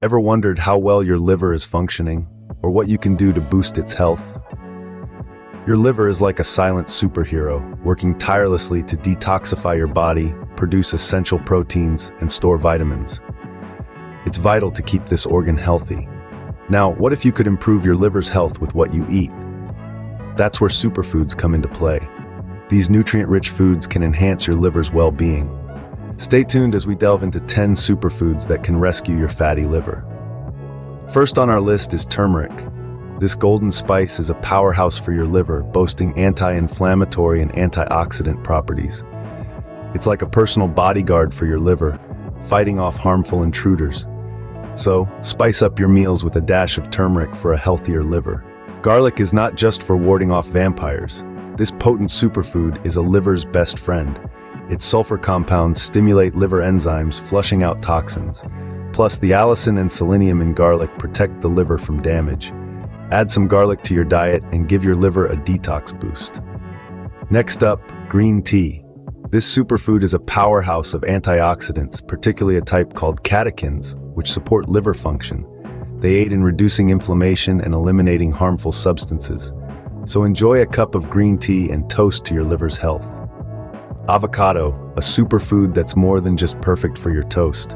Ever wondered how well your liver is functioning, or what you can do to boost its health? Your liver is like a silent superhero, working tirelessly to detoxify your body, produce essential proteins, and store vitamins. It's vital to keep this organ healthy. Now, what if you could improve your liver's health with what you eat? That's where superfoods come into play. These nutrient-rich foods can enhance your liver's well-being. Stay tuned as we delve into 10 superfoods that can rescue your fatty liver. First on our list is turmeric. This golden spice is a powerhouse for your liver, boasting anti-inflammatory and antioxidant properties. It's like a personal bodyguard for your liver, fighting off harmful intruders. So, spice up your meals with a dash of turmeric for a healthier liver. Garlic is not just for warding off vampires. This potent superfood is a liver's best friend. Its sulfur compounds stimulate liver enzymes, flushing out toxins. Plus, the allicin and selenium in garlic protect the liver from damage. Add some garlic to your diet and give your liver a detox boost. Next up, green tea. This superfood is a powerhouse of antioxidants, particularly a type called catechins, which support liver function. They aid in reducing inflammation and eliminating harmful substances. So enjoy a cup of green tea and toast to your liver's health. Avocado, a superfood that's more than just perfect for your toast.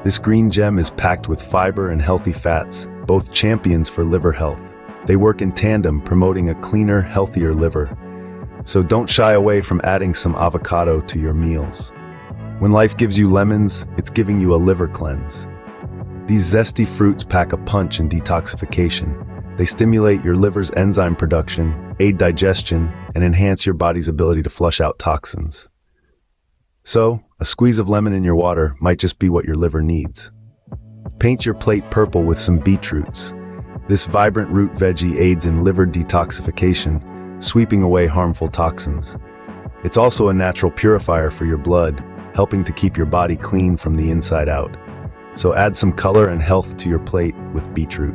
This green gem is packed with fiber and healthy fats, both champions for liver health. They work in tandem, promoting a cleaner, healthier liver. So don't shy away from adding some avocado to your meals. When life gives you lemons, it's giving you a liver cleanse. These zesty fruits pack a punch in detoxification. They stimulate your liver's enzyme production, aid digestion, and enhance your body's ability to flush out toxins. So, a squeeze of lemon in your water might just be what your liver needs. Paint your plate purple with some beetroots. This vibrant root veggie aids in liver detoxification, sweeping away harmful toxins. It's also a natural purifier for your blood, helping to keep your body clean from the inside out. So add some color and health to your plate with beetroot.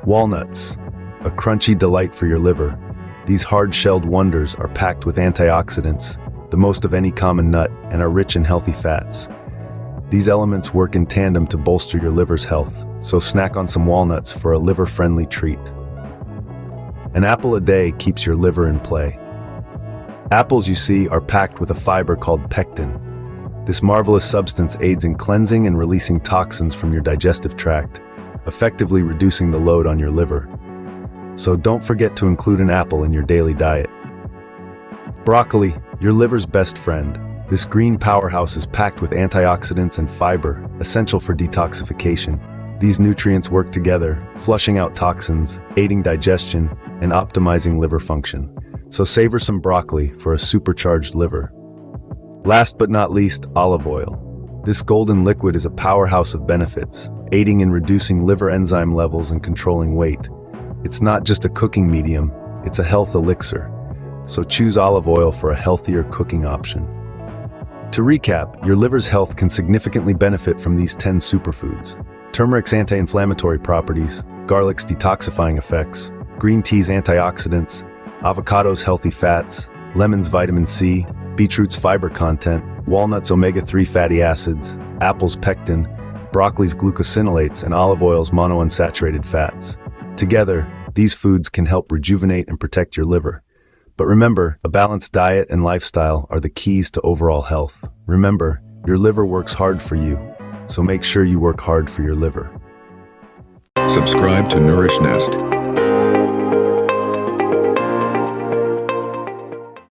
Walnuts, a crunchy delight for your liver. These hard-shelled wonders are packed with antioxidants, the most of any common nut, and are rich in healthy fats. These elements work in tandem to bolster your liver's health, so snack on some walnuts for a liver-friendly treat. An apple a day keeps your liver in play. Apples, you see, are packed with a fiber called pectin. This marvelous substance aids in cleansing and releasing toxins from your digestive tract, effectively reducing the load on your liver. So don't forget to include an apple in your daily diet. Broccoli, your liver's best friend. This green powerhouse is packed with antioxidants and fiber, essential for detoxification. These nutrients work together, flushing out toxins, aiding digestion, and optimizing liver function. So savor some broccoli for a supercharged liver. Last but not least, olive oil. This golden liquid is a powerhouse of benefits, aiding in reducing liver enzyme levels and controlling weight. It's not just a cooking medium, it's a health elixir. So choose olive oil for a healthier cooking option. To recap, your liver's health can significantly benefit from these 10 superfoods. Turmeric's anti-inflammatory properties, garlic's detoxifying effects, green tea's antioxidants, avocado's healthy fats, lemon's vitamin C, beetroot's fiber content, walnuts' omega-3 fatty acids, apple's pectin, broccoli's glucosinolates, and olive oil's monounsaturated fats. Together, these foods can help rejuvenate and protect your liver. But remember, a balanced diet and lifestyle are the keys to overall health. Remember, your liver works hard for you, so make sure you work hard for your liver. Subscribe to Nourish Nest